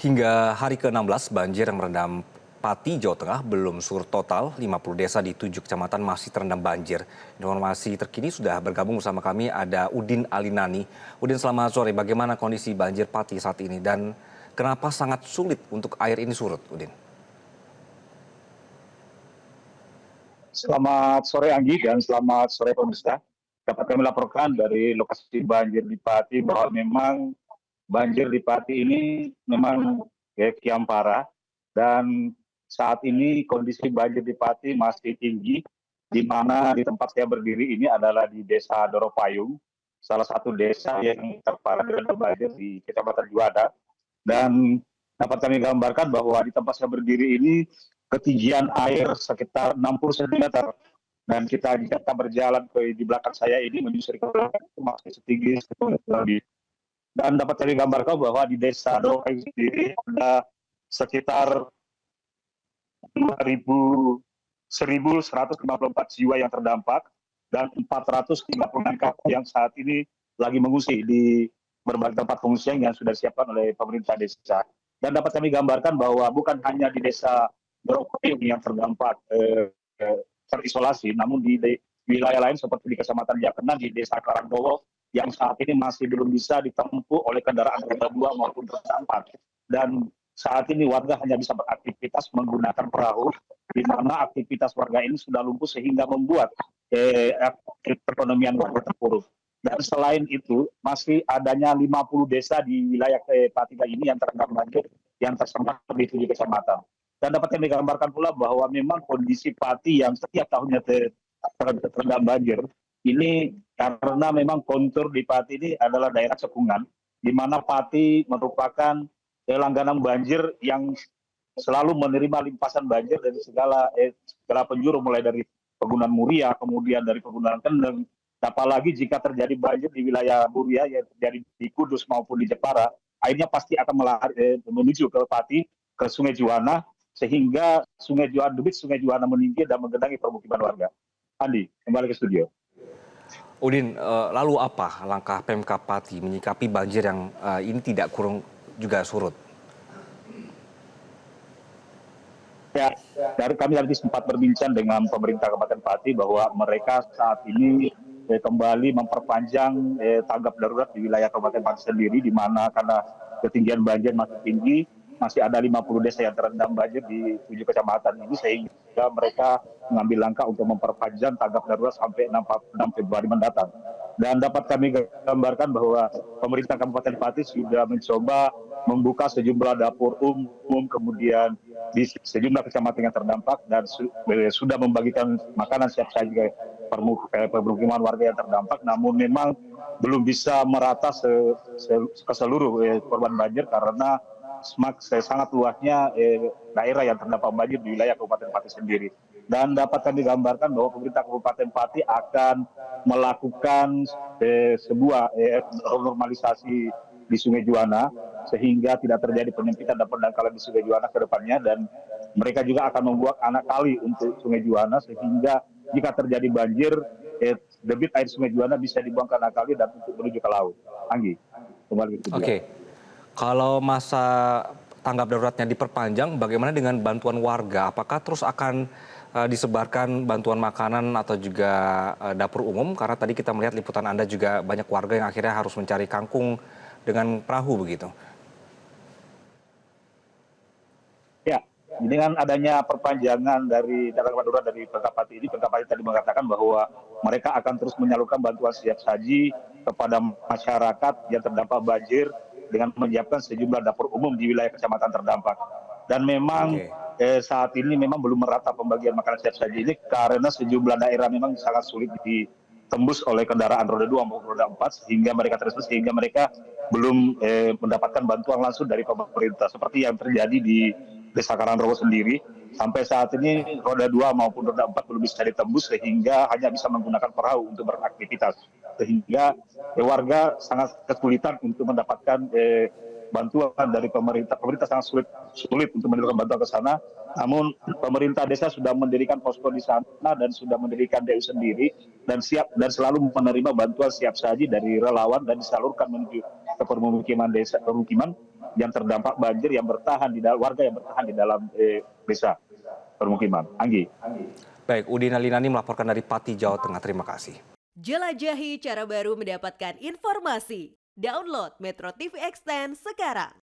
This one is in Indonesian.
Hingga hari ke-16, banjir yang merendam Pati, Jawa Tengah belum surut total. 50 desa di 7 kecamatan masih terendam banjir. Informasi terkini sudah bergabung bersama kami ada Udin Alinani. Udin, selamat sore. Bagaimana kondisi banjir Pati saat ini dan kenapa sangat sulit untuk air ini surut, Udin? Selamat sore Anggi dan selamat sore pemirsa. Dapat kami laporkan dari lokasi banjir di Pati bahwa memang banjir di Pati ini memang kian parah dan saat ini kondisi banjir di Pati masih tinggi, di mana di tempat saya berdiri ini adalah di Desa Doropayung, salah satu desa yang terparah dengan banjir di Kecamatan Juanda. Dan dapat kami gambarkan bahwa di tempat saya berdiri ini ketinggian air sekitar 60 cm. Dan jika kita berjalan di belakang saya ini menyusuri ke belakang itu masih setinggi 10 meter lebih. Dan dapat kami gambarkan bahwa di desa Doropayung sendiri ada sekitar 1.154 jiwa yang terdampak dan 436 kakak yang saat ini lagi mengungsi di berbagai tempat pengungsian yang sudah disiapkan oleh pemerintah desa. Dan dapat kami gambarkan bahwa bukan hanya di desa Doropayung yang terdampak terisolasi, namun di wilayah lain seperti di Kecamatan Jakena, di Desa Karangdowo yang saat ini masih belum bisa ditempuh oleh kendaraan roda 2 maupun roda 4. Dan saat ini warga hanya bisa beraktivitas menggunakan perahu, di mana aktivitas warga ini sudah lumpuh sehingga membuat perekonomian warga terpuruk. Dan selain itu, masih adanya 50 desa di wilayah Pati ini yang terendam banjir, yang tersebar di 7 kecamatan. Dan dapat kami gambarkan pula bahwa memang kondisi Pati yang setiap tahunnya terendam banjir, ini karena memang kontur di Pati ini adalah daerah cekungan, di mana Pati merupakan langganan banjir yang selalu menerima limpasan banjir dari segala penjuru, mulai dari Pegunungan Muria, kemudian dari Pegunungan Kendeng. Apalagi jika terjadi banjir di wilayah Muria, yang terjadi di Kudus maupun di Jepara, airnya pasti akan menuju ke Pati, ke Sungai Juwana, sehingga debit Sungai Juwana meninggi dan menggenangi permukiman warga. Andi, kembali ke studio. Udin, lalu apa langkah Pemkab Pati menyikapi banjir yang ini tidak kurang juga surut? Ya, kami tadi sempat berbincang dengan pemerintah Kabupaten Pati bahwa mereka saat ini kembali memperpanjang tanggap darurat di wilayah Kabupaten Pati sendiri, di mana karena ketinggian banjir masih tinggi, masih ada 50 desa yang terendam banjir di 7 kecamatan ini, sehingga mereka mengambil langkah untuk memperpanjang tanggap darurat sampai 6 Februari mendatang. Dan dapat kami gambarkan bahwa pemerintah Kabupaten Pati sudah mencoba membuka sejumlah dapur umum, kemudian di sejumlah kecamatan yang terdampak, dan sudah membagikan makanan siap saji ke permukiman warga yang terdampak, namun memang belum bisa merata ke seluruh korban banjir karena sangat luasnya daerah yang terdampak banjir di wilayah Kabupaten Pati sendiri. Dan dapat kami gambarkan bahwa pemerintah Kabupaten Pati akan melakukan sebuah normalisasi di Sungai Juwana, sehingga tidak terjadi penyempitan dan pendangkalan di Sungai Juwana ke depannya, dan mereka juga akan membuat anak kali untuk Sungai Juwana, sehingga jika terjadi banjir, debit air Sungai Juwana bisa dibuang ke anak kali dan untuk menuju ke laut. Anggi, kembali ke studio. Oke. Kalau masa tanggap daruratnya diperpanjang, bagaimana dengan bantuan warga? Apakah terus akan disebarkan bantuan makanan atau juga dapur umum? Karena tadi kita melihat liputan Anda juga banyak warga yang akhirnya harus mencari kangkung dengan perahu begitu. Ya, dengan adanya perpanjangan dari tanggap darurat dari Pemkab Pati ini, Pemkab Pati tadi mengatakan bahwa mereka akan terus menyalurkan bantuan siap saji kepada masyarakat yang terdampak banjir dengan menyiapkan sejumlah dapur umum di wilayah kecamatan terdampak. Dan memang saat ini memang belum merata pembagian makanan siap saji ini karena sejumlah daerah memang sangat sulit ditembus oleh kendaraan roda 2 maupun roda 4, sehingga mereka belum mendapatkan bantuan langsung dari pemerintah, seperti yang terjadi di Desa Karangdowo sendiri. Sampai saat ini roda 2 maupun roda 4 belum bisa ditembus, sehingga hanya bisa menggunakan perahu untuk beraktivitas, sehingga warga sangat kesulitan untuk mendapatkan bantuan dari pemerintah. Pemerintah sangat sulit untuk mendapatkan bantuan ke sana. Namun pemerintah desa sudah mendirikan posko di sana dan sudah mendirikan DU sendiri, dan siap dan selalu menerima bantuan siap saji dari relawan dan disalurkan menuju ke permukiman desa, yang terdampak banjir yang bertahan di dalam warga yang bertahan di dalam desa permukiman. Anggi. Baik, Udin Alinani melaporkan dari Pati, Jawa Tengah. Terima kasih. Jelajahi cara baru mendapatkan informasi. Download Metro TV Extend sekarang.